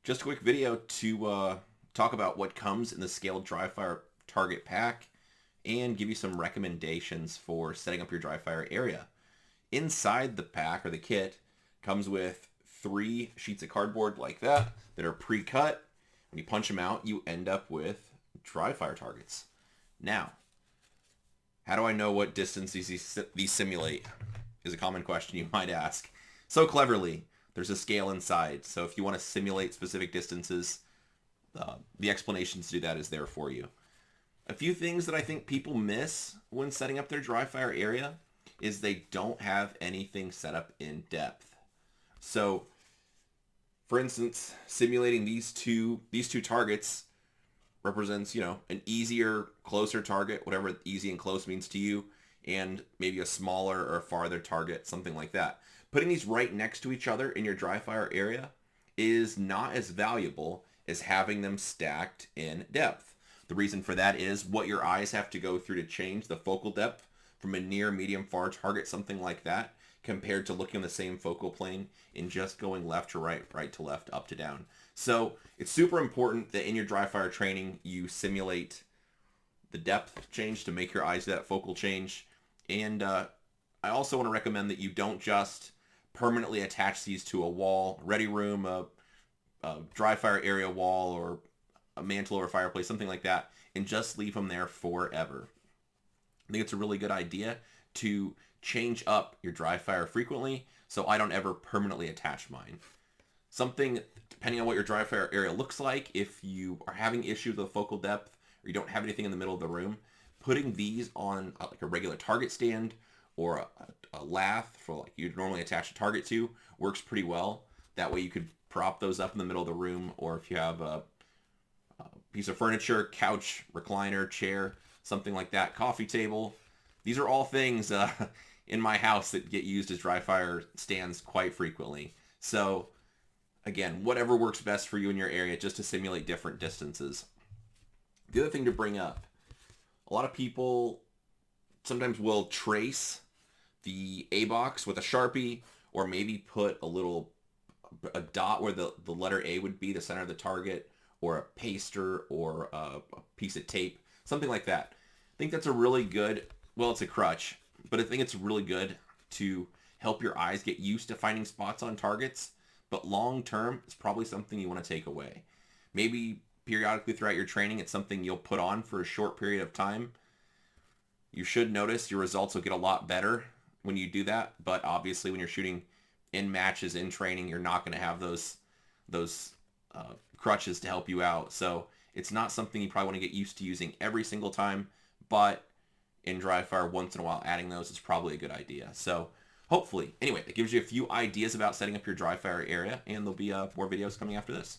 Just a quick video to talk about what comes in the scaled Dryfire target pack and give you some recommendations for setting up your Dryfire area. Inside the pack or the kit comes with 3 sheets of cardboard like that are pre-cut. When you punch them out, you end up with Dryfire targets. Now, how do I know what distance these simulate is a common question you might ask. So cleverly, there's a scale inside. So if you want to simulate specific distances, the explanation to do that is there for you. A few things that I think people miss when setting up their Dryfire area is they don't have anything set up in depth. So, for instance, simulating these two targets represents, an easier, closer target, whatever easy and close means to you, and maybe a smaller or a farther target, something like that. Putting these right next to each other in your Dryfire area is not as valuable as having them stacked in depth. The reason for that is what your eyes have to go through to change the focal depth from a near, medium, far target, something like that, compared to looking on the same focal plane and just going left to right, right to left, up to down. So it's super important that in your Dryfire training you simulate the depth change to make your eyes do that focal change. And I also want to recommend that you don't just permanently attach these to a wall, ready room, a Dryfire area wall, or a mantle or a fireplace, something like that, and just leave them there forever. I think it's a really good idea to change up your Dryfire frequently, so I don't ever permanently attach mine. Something, depending on what your Dryfire area looks like, if you are having issues with focal depth or you don't have anything in the middle of the room, putting these on like a regular target stand or a lath for like you'd normally attach a target to works pretty well. That way you could prop those up in the middle of the room, or if you have a piece of furniture, couch, recliner, chair, something like that, coffee table. These are all things in my house that get used as Dryfire stands quite frequently. So again, whatever works best for you in your area, just to simulate different distances. The other thing to bring up, a lot of people sometimes will trace the A box with a Sharpie, or maybe put a dot where the letter A would be, the center of the target, or a paster, or a piece of tape, something like that. I think that's a really good, well, it's a crutch, but I think it's really good to help your eyes get used to finding spots on targets, but long term, it's probably something you want to take away. Maybe periodically throughout your training, it's something you'll put on for a short period of time. You should notice your results will get a lot better when you do that, but obviously when you're shooting in matches, in training, you're not going to have those crutches to help you out. So it's not something you probably want to get used to using every single time, but in Dryfire, once in a while, adding those is probably a good idea. So hopefully, anyway, it gives you a few ideas about setting up your Dryfire area, and there'll be more videos coming after this.